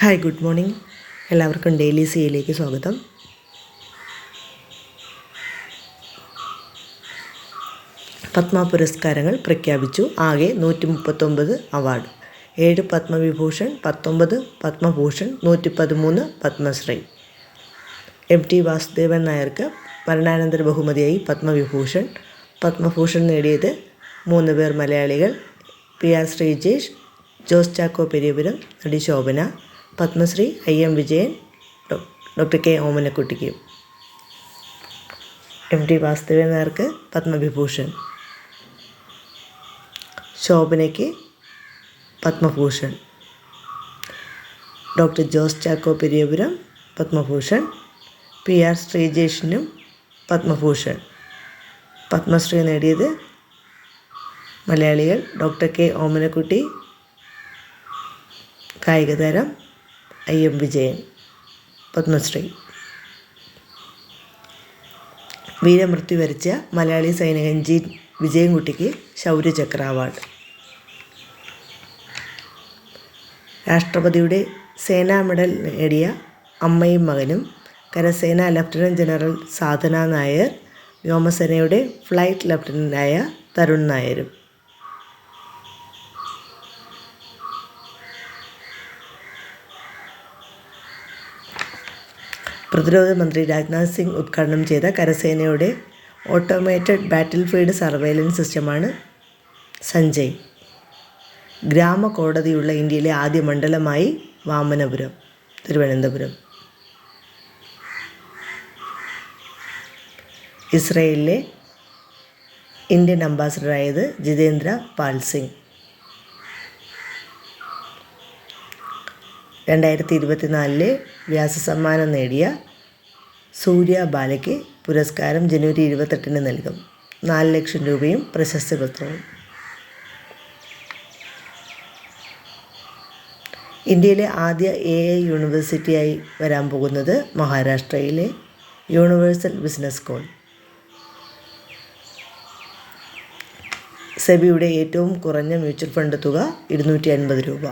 Hi, good morning. എല്ലാവർക്കും daily സിയിലേക്ക് സ്വാഗതം. പത്മ പുരസ്കാരങ്ങൾ പ്രഖ്യാപിച്ചു. ആകെ 139 അവാർഡ്, 7 പത്മവിഭൂഷൺ, 19 പത്മഭൂഷൺ, 113 പത്മശ്രീ. MT വാസുദേവൻ നായർക്ക് മരണാനന്തര ബഹുമതിയായി പത്മവിഭൂഷൺ. പത്മഭൂഷൺ നേടിയത് 3 പേർ മലയാളികൾ: PR ശ്രീജേഷ്, ജോസ് ചാക്കോ പെരിയപുരം, നടി Shobhana. Padma Shri IM Vijayan, doctor K ഓമനക്കുട്ടിക്ക്. MT വാസുദേവൻ നായർക്ക് പത്മവിഭൂഷൺ, ശോഭനയ്ക്ക് പത്മഭൂഷൺ, ഡോക്ടർ ജോസ് ചാക്കോ പെരിയപുരം പത്മഭൂഷൺ, PR ശ്രീജേഷിനും പത്മഭൂഷൺ. പത്മശ്രീ നേടിയത് മലയാളികൾ: ഡോക്ടർ K ഓമനക്കുട്ടി, കായികതാരം IM വിജയൻ. പത്മശ്രീ. വീരമൃത്യു വരിച്ച മലയാളി സൈനികൻ G വിജയൻകുട്ടിക്ക് ശൗര്യചക്ര അവാർഡ്. രാഷ്ട്രപതിയുടെ സേനാ മെഡൽ നേടിയ അമ്മയും മകനും കരസേന ലഫ്റ്റനൻറ്റ് ജനറൽ സാധന നായർ, വ്യോമസേനയുടെ ഫ്ലൈറ്റ് ലഫ്റ്റനൻ്റായ തരുൺ നായരും. പ്രതിരോധ മന്ത്രി രാജ്നാഥ് സിംഗ് ഉദ്ഘാടനം ചെയ്ത കരസേനയുടെ ഓട്ടോമേറ്റഡ് ബാറ്റിൽ ഫീൽഡ് സർവൈലൻസ് സിസ്റ്റമാണ് സഞ്ജയ്. ഗ്രാമ കോടതിയുള്ള ഇന്ത്യയിലെ ആദ്യ മണ്ഡലമായി വാമനപുരം, തിരുവനന്തപുരം. ഇസ്രയേലിലെ ഇന്ത്യൻ അംബാസഡറായത് ജിതേന്ദ്ര പാൽ സിംഗ്. 2024 വ്യാസസമ്മാനം നേടിയ സൂര്യ ബാലയ്ക്ക് പുരസ്കാരം ജനുവരി 28 നൽകും. 4 ലക്ഷം രൂപയും പ്രശസ്തി പത്രവും. ഇന്ത്യയിലെ ആദ്യ AI യൂണിവേഴ്സിറ്റിയായി വരാൻ പോകുന്നത് മഹാരാഷ്ട്രയിലെ യൂണിവേഴ്സൽ ബിസിനസ് സ്കൂൾ. സെബിയുടെ ഏറ്റവും കുറഞ്ഞ മ്യൂച്വൽ ഫണ്ട് തുക 250 രൂപ.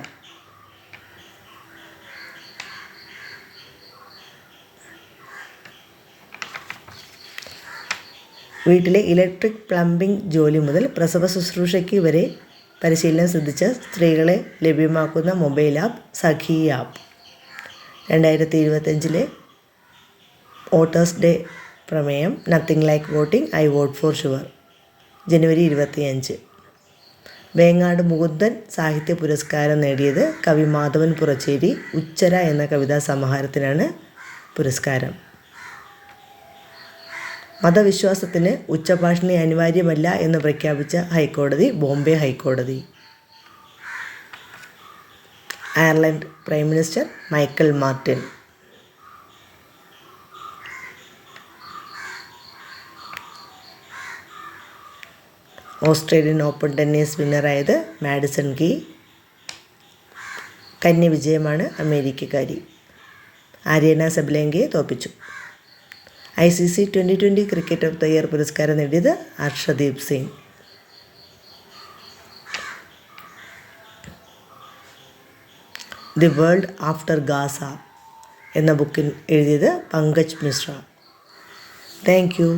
വീട്ടിലെ ഇലക്ട്രിക് പ്ലംബിംഗ് ജോലി മുതൽ പ്രസവ ശുശ്രൂഷയ്ക്ക് വരെ പരിശീലനം സിദ്ധിച്ച സ്ത്രീകളെ ലഭ്യമാക്കുന്ന mobile app Sakhi app. 2025 voters day പ്രമേയം nothing like voting, I vote for sure. ജനുവരി 25. വേങ്ങാട് മുകുന്ദൻ സാഹിത്യ പുരസ്കാരം നേടിയത് കവി മാധവൻ പുറച്ചേരി. ഉച്ചര എന്ന കവിതാ സമാഹാരത്തിനാണ് പുരസ്കാരം. മതവിശ്വാസത്തിന് ഉച്ചഭാഷിണി അനിവാര്യമല്ല എന്ന് പ്രഖ്യാപിച്ച ഹൈക്കോടതി, ബോംബെ ഹൈക്കോടതി. Ireland prime minister Michael Martin. Australian open tennis വിന്നറായത് മാഡിസൺ കീ. കന്യ വിജയമാണ് അമേരിക്കക്കാരി. ആര്യന സബലെങ്കയെ തോൽപ്പിച്ചു. ICC T20 cricket of the year പുരസ്കാരം നേടിയത് Harshdeep Singh. The world after Gaza എന്ന ബുക്കിൽ എഴുതിയത് പങ്കജ് മിശ്ര. Thank you.